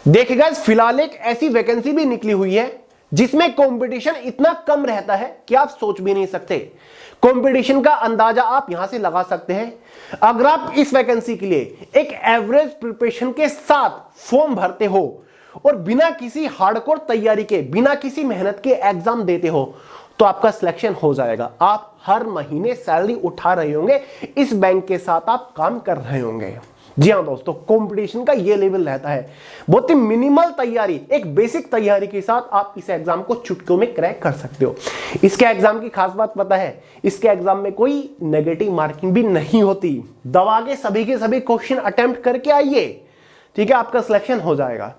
देखिए गाइस, फिलहाल एक ऐसी वैकेंसी भी निकली हुई है जिसमें कंपटीशन इतना कम रहता है कि आप सोच भी नहीं सकते। कंपटीशन का अंदाजा आप यहां से लगा सकते हैं। अगर आप इस वैकेंसी के लिए एक एवरेज प्रिपरेशन के साथ फॉर्म भरते हो और बिना किसी हार्डकोर तैयारी के, बिना किसी मेहनत के एग्जाम देते हो, तो आपका सिलेक्शन हो जाएगा। आप हर महीने सैलरी उठा रहे होंगे, इस बैंक के साथ आप काम कर रहे होंगे। जी हां दोस्तों, कंपटीशन का ये लेवल रहता है। बहुत ही मिनिमल तैयारी, एक बेसिक तैयारी के साथ आप इस एग्जाम को चुटकियों में क्रैक कर सकते हो। इसके एग्जाम की खास बात पता है, इसके एग्जाम में कोई नेगेटिव मार्किंग भी नहीं होती। दबा के सभी क्वेश्चन अटेम्प्ट करके आइए, ठीक है, आपका सिलेक्शन हो जाएगा।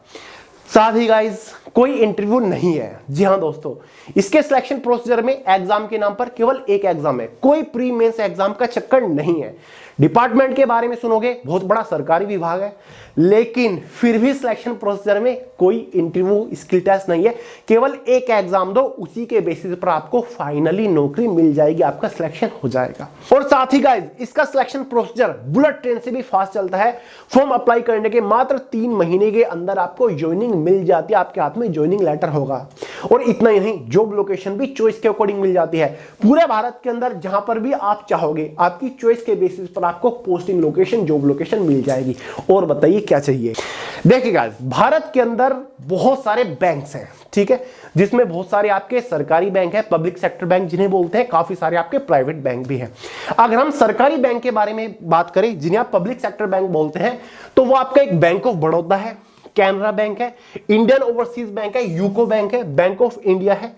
साथ ही गाइस, कोई इंटरव्यू नहीं है। जी हां दोस्तों, इसके सिलेक्शन प्रोसीजर में एग्जाम के नाम पर केवल एक एग्जाम है, कोई प्री मेंस एग्जाम का चक्कर नहीं है। डिपार्टमेंट के बारे में सुनोगे, बहुत बड़ा सरकारी विभाग है, लेकिन फिर भी सिलेक्शन प्रोसीजर में कोई इंटरव्यू, स्किल टेस्ट नहीं है। केवल एक एग्जाम दो, उसी के बेसिस पर आपको फाइनली नौकरी मिल जाएगी, आपका सिलेक्शन हो जाएगा। और साथ ही गाइस, इसका सिलेक्शन प्रोसीजर बुलेट ट्रेन से भी फास्ट चलता है। फॉर्म अप्लाई करने के मात्र 3 महीने के अंदर आपको ज्वाइनिंग मिल जाती है, आपके हाथ में ज्वाइनिंग लेटर होगा। और इतना ही नहीं, जॉब लोकेशन भी चॉइस के अकॉर्डिंग मिल जाती है। पूरे भारत के अंदर जहां पर भी आप चाहोगे, आपकी चॉइस के बेसिस पर आपको पोस्टिंग लोकेशन, जॉब लोकेशन मिल जाएगी। और बताइए क्या चाहिए। देखिए गाइस, भारत के अंदर बहुत सारे बैंक्स हैं, ठीक है, जिसमें बहुत सारे आपके सरकारी बैंक है, पब्लिक सेक्टर बैंक जिन्हें बोलते हैं, काफी सारे आपके प्राइवेट बैंक भी हैं। अगर हम सरकारी बैंक के बारे में बात करें, जिन्हें आप पब्लिक सेक्टर बैंक बोलते हैं, तो वो आपका एक बैंक ऑफ बड़ौदा है, कैनरा बैंक है, इंडियन ओवरसीज बैंक है, यूको बैंक है, बैंक ऑफ इंडिया है,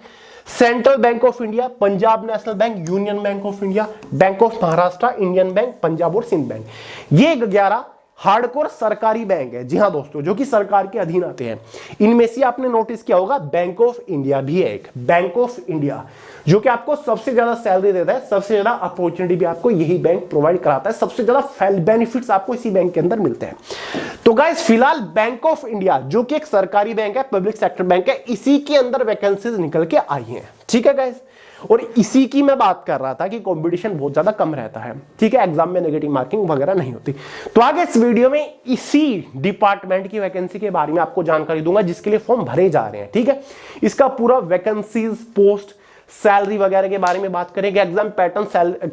central bank of India, Punjab national bank, union bank of India, bank of Maharashtra, Indian bank, Punjab और सिंध बैंक। ये 11 हार्डकोर सरकारी बैंक है। जी हां दोस्तों, जो कि सरकार के अधीन आते हैं। इनमें से आपने नोटिस किया होगा, बैंक ऑफ इंडिया भी है एक, बैंक ऑफ इंडिया, जो कि आपको सबसे ज्यादा सैलरी देता है, सबसे ज्यादा अपॉर्चुनिटी भी आपको यही बैंक प्रोवाइड कराता है, सबसे ज्यादा बेनिफिट्स आपको इसी बैंक के अंदर मिलते हैं। तो गाइस, फिलहाल बैंक ऑफ इंडिया, जो कि एक सरकारी बैंक है, पब्लिक सेक्टर बैंक है, इसी के अंदर वैकेंसीज निकल के आई हैं, ठीक है गाइस। और इसी की मैं बात कर रहा था कि कंपटीशन बहुत ज्यादा कम रहता है, ठीक है, एग्जाम में नेगेटिव मार्किंग वगैरह नहीं होती। तो आगे इस वीडियो में इसी डिपार्टमेंट की वैकेंसी के बारे में आपको जानकारी दूंगा, जिसके लिए फॉर्म भरे जा रहे हैं, ठीक है। इसका पूरा वैकेंसीज, पोस्ट, सैलरी वगैरह के बारे में बात करेंगे। एग्जाम पैटर्न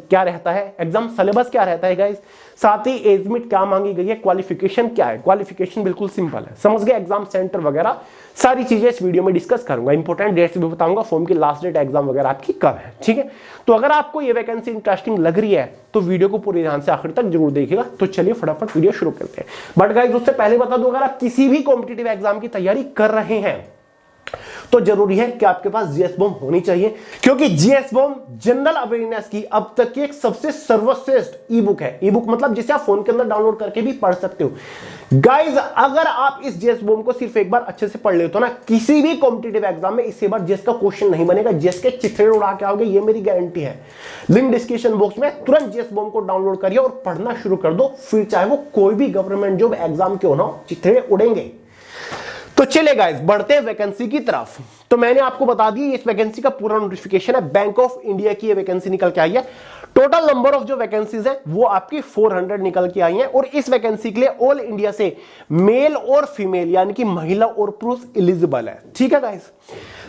क्या रहता है, एग्जाम सिलेबस क्या रहता है गाइस, साथ ही एज लिमिट क्या मांगी गई है, क्वालिफिकेशन क्या है। क्वालिफिकेशन बिल्कुल सिंपल है, समझ गए, एग्जाम सेंटर वगैरह सारी चीजें इस वीडियो में डिस्कस करूंगा। इंपॉर्टेंट डेट्स भी बताऊंगा, फॉर्म की लास्ट डेट, एग्जाम वगैरह आपकी कब है, ठीक है। तो अगर आपको ये वैकेंसी इंटरेस्टिंग लग रही है तो वीडियो को पूरे ध्यान से आखिर तक जरूर देखिएगा। तो चलिए फटाफट वीडियो शुरू करते हैं। बट गाइस, उससे पहले बता दूं, अगर आप किसी भी कॉम्पिटिटिव एग्जाम की तैयारी कर रहे हैं तो जरूरी है कि आपके पास जीएस बॉम्ब होनी चाहिए, क्योंकि जीएस बॉम्ब जनरल अवेयरनेस की अब तक की एक सबसे सर्वश्रेष्ठ ई बुक है। ई बुक मतलब जिसे आप फोन के अंदर डाउनलोड करके भी पढ़ सकते हो। गाइज, अगर आप इस जीएस बॉम्ब को सिर्फ एक बार अच्छे से पढ़ लेते हो ना, किसी भी कॉम्पिटिटिव एग्जाम में इसके बाद जीएस का क्वेश्चन नहीं बनेगा, जीएस के चित्रे उड़ा के आओगे, ये मेरी गारंटी है। लिंक डिस्क्रिप्शन बॉक्स में, तुरंत जीएस बॉम्ब को डाउनलोड करिए और पढ़ना शुरू कर दो, फिर चाहे वो कोई भी गवर्नमेंट जॉब एग्जाम क्यों ना हो, चित्रे उड़ेंगे। तो चलिए गाइस, बढ़ते हैं वैकेंसी की तरफ। तो मैंने आपको बता दी, इस वैकेंसी का पूरा नोटिफिकेशन है, बैंक ऑफ इंडिया की ये वैकेंसी निकल के आई है। टोटल नंबर ऑफ जो वैकेंसीज है वो आपकी 400 निकल के आई हैं। और इस वैकेंसी के लिए ऑल इंडिया से मेल और फीमेल, यानी कि महिला और पुरुष एलिजिबल है, ठीक है गाइस।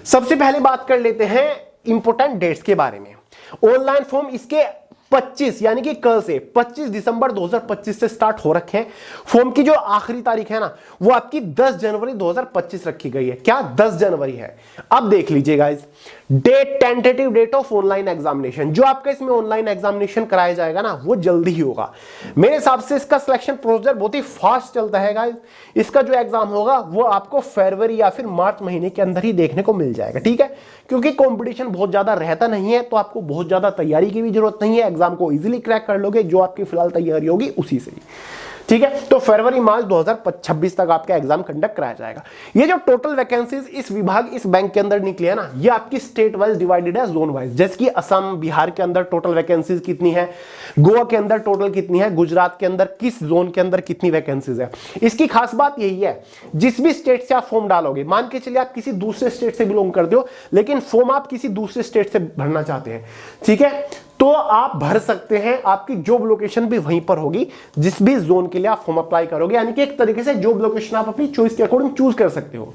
सबसे पहले बात कर लेते हैं इंपोर्टेंट डेट्स के बारे में। ऑनलाइन फॉर्म इसके 25 यानी कि कल से 25 दिसंबर 2025 से स्टार्ट हो रखे हैं। फॉर्म की जो आखिरी तारीख है ना, वो आपकी 10 जनवरी 2025 रखी गई है। क्या 10 जनवरी है? अब देख लीजिए guys, date, tentative date of online examination, जो आपका इसमें ऑनलाइन एग्जामिनेशन कराया जाएगा ना, वो जल्दी ही होगा। मेरे हिसाब से इसका सिलेक्शन प्रोसीजर बहुत ही फास्ट चलता है गाइस। इसका जो एग्जाम होगा वो आपको फरवरी या फिर मार्च महीने के अंदर ही देखने को मिल जाएगा, ठीक है। क्योंकि कंपटीशन बहुत ज्यादा रहता नहीं है, तो आपको बहुत ज्यादा तैयारी की भी जरूरत नहीं है, एग्जाम को इजीली क्रैक कर लोगे, जो आपकी फिलहाल तैयारी होगी उसी से ही, ठीक है। तो फरवरी मार्च 2026 तक आपका एग्जाम कंडक्ट कराया जाएगा। ये जो टोटल वैकेंसीज इस विभाग, इस बैंक के अंदर निकली है ना, ये आपकी स्टेट वाइज डिवाइडेड है, जोन वाइज। जैसे कि असम, बिहार के अंदर टोटल वैकेंसीज कितनी है, गोवा के अंदर टोटल कितनी है, गुजरात के अंदर किस जोन के अंदर कितनी वैकेंसीज है। इसकी खास बात यही है, जिस भी स्टेट से आप फॉर्म डालोगे, मान के चलिए आप किसी दूसरे स्टेट से बिलोंग करते हो, लेकिन फॉर्म आप किसी दूसरे स्टेट से भरना चाहते हैं, ठीक है, तो तो आप भर सकते हैं, आपकी जॉब लोकेशन भी वहीं पर होगी जिस भी जोन के लिए आप फॉर्म अप्लाई करोगे, यानी कि एक तरीके से जॉब लोकेशन आप अपनी चॉइस के अकॉर्डिंग चूज कर सकते हो,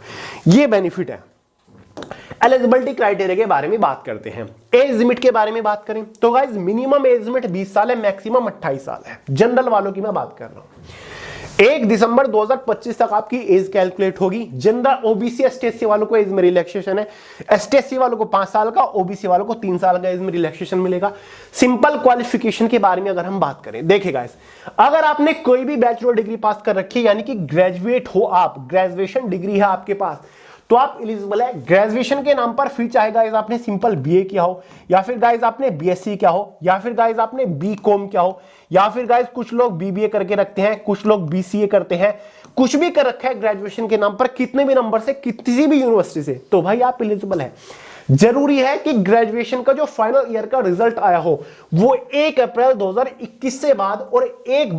ये बेनिफिट है। एलिजिबिलिटी क्राइटेरिया के बारे में बात करते हैं। एज लिमिट के बारे में बात करें तो गाइस मिनिमम एज लिमिट 20 साल है, मैक्सिमम 28 साल है। जनरल वालों की मैं बात कर रहा हूं। 1 दिसंबर 2025 तक आपकी एज कैलकुलेट होगी। जनरल ओबीसी एसटी वालों को एज में रिलैक्सेशन है, एसटी वालों को 5 साल का, ओबीसी वालों को 3 साल का एज में रिलैक्सेशन मिलेगा। सिंपल क्वालिफिकेशन के बारे में अगर हम बात करें, देखिए गाइस, अगर आपने कोई भी बैचलर डिग्री पास कर रखी है, यानी कि ग्रेजुएट हो आप, ग्रेजुएशन डिग्री है आपके पास, तो आप एलिजिबल है। ग्रेजुएशन के नाम पर फिर चाहे गाइस आपने सिंपल बीए किया हो, या फिर गाइस आपने बीएससी किया हो, या फिर गाइस आपने बीकॉम किया हो, या फिर गाइस कुछ लोग बीबीए करके रखते हैं, कुछ लोग बीसीए करते हैं, कुछ भी कर रखा है ग्रेजुएशन के नाम पर, कितने भी नंबर से, किसी भी यूनिवर्सिटी से, तो भाई आप एलिजिबल है। जरूरी है कि ग्रेजुएशन का जो फाइनल ईयर का रिजल्ट आया हो वो 1 अप्रैल 2021 से बाद और 1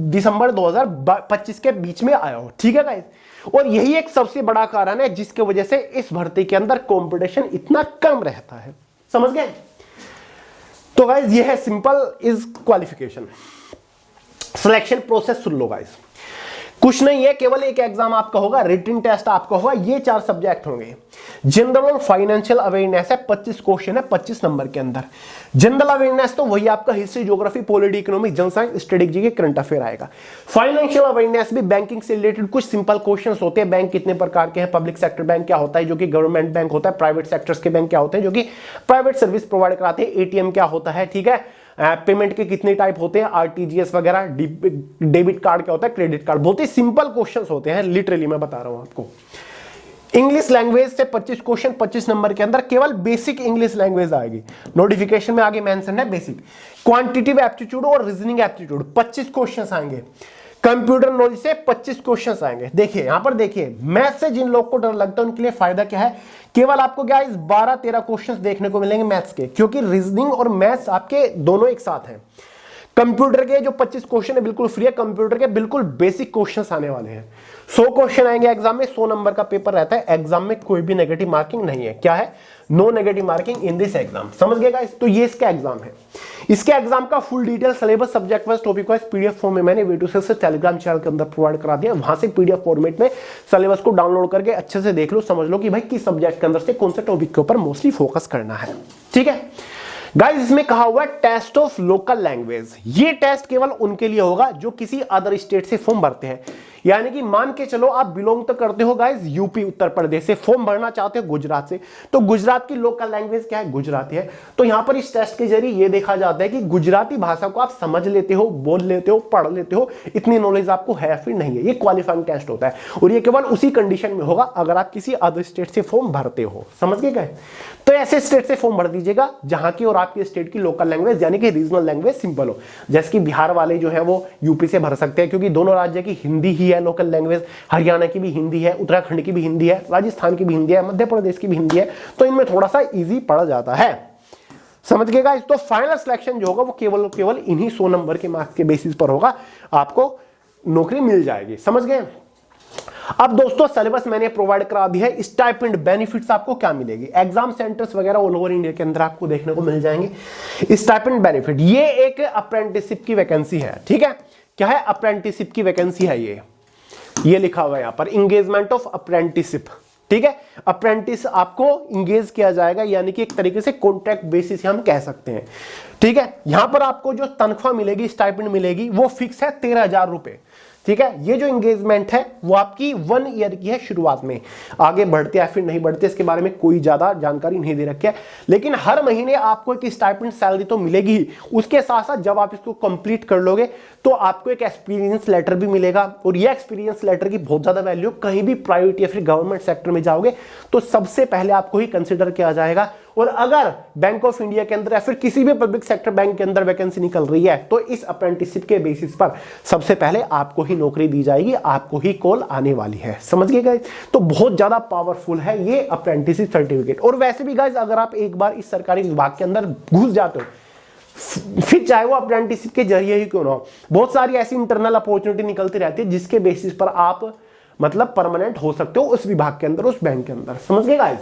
दिसंबर 2025 के बीच में आया हो, ठीक है गाइस। और यही एक सबसे बड़ा कारण है जिसकी वजह से इस भर्ती के अंदर कंपटीशन इतना कम रहता है, समझ गए। तो गाइस ये है simple is qualification. Selection process soon low guys, कुछ नहीं है, केवल एक एग्जाम आपका होगा, रिटन टेस्ट आपका होगा, ये 4 सब्जेक्ट होंगे। जनरल और फाइनेंशियल अवेयरनेस है, 25 क्वेश्चन है 25 नंबर के अंदर। जनरल अवेयरनेस तो वही आपका history, geography, polity, economic, general science, strategy के करंट अफेयर आएगा। फाइनेंशियल अवेयरनेस भी बैंकिंग से रिलेटेड कुछ सिंपल क्वेश्चंस होते हैं। बैंक कितने प्रकार के हैं, पब्लिक सेक्टर बैंक क्या होता है जो कि गवर्नमेंट बैंक होता है, प्राइवेट सेक्टर्स के बैंक क्या होते हैं जो कि प्राइवेट सर्विस प्रोवाइड कराते हैं, एटीएम क्या होता है, ठीक है, पेमेंट के कितने टाइप होते हैं, आरटीजीएस वगैरह, डेबिट कार्ड क्या होता है, क्रेडिट कार्ड, बहुत ही सिंपल क्वेश्चंस होते हैं, लिटरली मैं बता रहा हूं आपको। इंग्लिश लैंग्वेज से 25 क्वेश्चन 25 नंबर के अंदर, केवल बेसिक इंग्लिश लैंग्वेज आएगी, नोटिफिकेशन में आगे मेंशन है बेसिक। क्वांटिटेटिव एप्टीट्यूड और रीजनिंग एप्टीट्यूड 25 क्वेश्चंस आएंगे। कंप्यूटर नॉलेज से 25 क्वेश्चंस आएंगे। देखिए यहां पर देखिए, मैथ से जिन लोग को डर लगता है उनके लिए फायदा क्या है, केवल आपको क्या इस 12-13 क्वेश्चंस देखने को मिलेंगे मैथ्स के, क्योंकि रीजनिंग और मैथ्स आपके दोनों एक साथ हैं। कंप्यूटर के जो 25 क्वेश्चन है बिल्कुल फ्री है, कंप्यूटर के बिल्कुल बेसिक क्वेश्चंस आने वाले हैं। 100 क्वेश्चन आएंगे एग्जाम में, 100 नंबर का पेपर रहता है। एग्जाम में कोई भी नेगेटिव मार्किंग नहीं है, क्या है, no negative marking in this exam, समझ गए गाइस। तो ये इसका एग्जाम है। इसके एग्जाम का full detail syllabus, subject wise, topic wise PDF form में मैंने वीडियो से टेलीग्राम चैनल के अंदर प्रोवाइड करा दिया, वहां से पीडीएफ फॉर्मेट में सिलेबस को डाउनलोड करके अच्छे से देख लो, समझ लो कि भाई किस सब्जेक्ट के अंदर से कौन से टॉपिक के ऊपर मोस्टली फोकस करना है, ठीक है गाइस। इसमें कहा हुआ है टेस्ट ऑफ लोकल लैंग्वेज। ये टेस्ट केवल उनके लिए होगा जो किसी अदर स्टेट से फॉर्म भरते हैं, यानी कि मान के चलो आप बिलोंग तो करते हो गाइस यूपी उत्तर प्रदेश से, फॉर्म भरना चाहते हो गुजरात से, तो गुजरात की लोकल लैंग्वेज क्या है, गुजराती है। तो यहां पर इस टेस्ट के जरिए ये देखा जाता है कि गुजराती भाषा को आप समझ लेते हो, बोल लेते हो, पढ़ लेते हो, इतनी नॉलेज आपको है या फिर नहीं है। ये क्वालिफाइंग टेस्ट होता है और ये केवल उसी कंडीशन में होगा अगर आप किसी अदर स्टेट से फॉर्म भरते हो, समझ गए। तो ऐसे स्टेट से फॉर्म भर दीजिएगा जहां की और आपकी स्टेट की लोकल लैंग्वेज यानी कि रीजनल लैंग्वेज सिंपल हो। जैसे कि बिहार वाले जो है वो यूपी से भर सकते हैं, क्योंकि दोनों राज्य की हिंदी ही है लोकल लैंग्वेज, हरियाणा की भी हिंदी है, उत्तराखंड की भी हिंदी है, राजस्थान की भी हिंदी है, मध्य प्रदेश की भी हिंदी है, तो इनमें थोड़ा सा इजी पड़ जाता है, समझ गए गाइस। तो फाइनल सिलेक्शन जो होगा वो केवल इन्हीं 100 नंबर के मार्क्स के बेसिस पर होगा, आपको नौकरी मिल जाएगी, समझ गए। अब दोस्तों सिलेबस मैंने प्रोवाइड करा दिया है, स्टाइपेंड बेनिफिट्स आपको क्या मिलेगी, एग्जाम सेंटर्स वगैरह ऑल ओवर इंडिया के अंदर आपको देखने को मिल जाएंगे। स्टाइपेंड बेनिफिट, ये एक अप्रेंटिसशिप की वैकेंसी है, ठीक है, क्या है, अप्रेंटिसशिप की वैकेंसी है। ये लिखा हुआ है यहां पर, इंगेजमेंट ऑफ अप्रेंटिसशिप, ठीक है। अप्रेंटिस आपको इंगेज किया जाएगा, यानी कि एक तरीके से कॉन्ट्रैक्ट बेसिस हम कह सकते हैं, ठीक है। यहां पर आपको जो तनख्वाह मिलेगी, स्टाइपेंड मिलेगी, वो फिक्स है 13,000 रुपए, ठीक है। ये जो एंगेजमेंट है वो आपकी 1 ईयर की है शुरुआत में, आगे बढ़ते या फिर नहीं बढ़ते इसके बारे में कोई ज्यादा जानकारी नहीं दे रखी है, लेकिन हर महीने आपको एक स्टाइपेंड सैलरी तो मिलेगी ही। उसके साथ साथ जब आप इसको कंप्लीट कर लोगे तो आपको एक एक्सपीरियंस लेटर भी मिलेगा, और ये एक्सपीरियंस लेटर की बहुत ज्यादा वैल्यू, कहीं भी प्राइवेट या फिर गवर्नमेंट सेक्टर में जाओगे तो सबसे पहले आपको ही कंसिडर किया जाएगा। और अगर बैंक ऑफ इंडिया के अंदर या फिर किसी भी पब्लिक सेक्टर बैंक के अंदर वैकेंसी निकल रही है तो इस अप्रेंटिसशिप के बेसिस पर सबसे पहले आपको ही नौकरी दी जाएगी, आपको ही कॉल आने वाली है, समझ गए गाइस। तो बहुत ज्यादा पावरफुल है ये अप्रेंटिसशिप सर्टिफिकेट। और वैसे भी गाइस अगर आप एक बार इस सरकारी विभाग के अंदर घुस जाते हो, फिर चाहे वो अप्रेंटिसशिप के जरिए ही क्यों ना हो, बहुत सारी ऐसी इंटरनल अपॉर्चुनिटी निकलती रहती है जिसके बेसिस पर आप मतलब परमानेंट हो सकते हो उस विभाग के अंदर, उस बैंक के अंदर, समझ गए गाइस।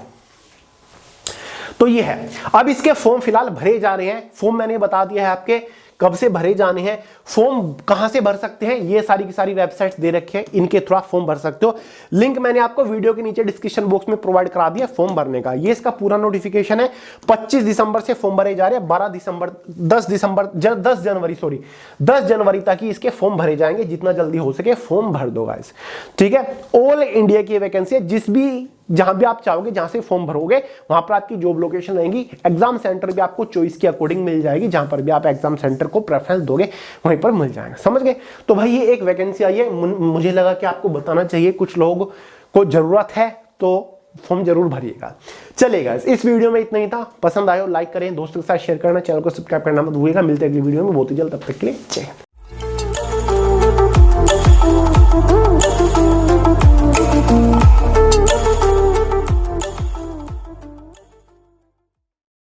तो ये है। अब इसके फॉर्म फिलहाल भरे जा रहे हैं। फॉर्म मैंने बता दिया है आपके कब से भरे जाने हैं, फॉर्म कहां से भर सकते हैं, ये सारी की सारी वेबसाइट्स दे रखे हैं, इनके थ्रू आप फॉर्म भर सकते हो। लिंक मैंने आपको वीडियो के नीचे डिस्क्रिप्शन बॉक्स में प्रोवाइड करा दिया फॉर्म भरने का। ये इसका पूरा नोटिफिकेशन है। 25 दिसंबर से फॉर्म भरे जा रहे हैं, 10 जनवरी तक ही इसके फॉर्म भरे जाएंगे। जितना जल्दी हो सके फॉर्म भर दो गाइस, ठीक है। ऑल इंडिया की वैकेंसी है, जहां भी आप चाहोगे जहां से फॉर्म भरोगे वहां पर आपकी जॉब लोकेशन रहेगी। एग्जाम सेंटर भी आपको चॉइस के अकॉर्डिंग मिल जाएगी, जहां पर भी आप एग्जाम सेंटर को प्रेफरेंस दोगे वहीं पर मिल जाएगा। समझ गए? तो भाई ये एक वैकेंसी आई है, मुझे लगा कि आपको बताना चाहिए, कुछ लोगों को जरूरत है तो फॉर्म जरूर भरिएगा। चलेगा, इस वीडियो में इतना ही था। पसंद आए हो लाइक करें, दोस्तों के साथ शेयर करना, चैनल को सब्सक्राइब करना मत भूलिएगा। मिलते हैं अगली वीडियो में बहुत ही जल्द, तब तक के लिए जय हिंद।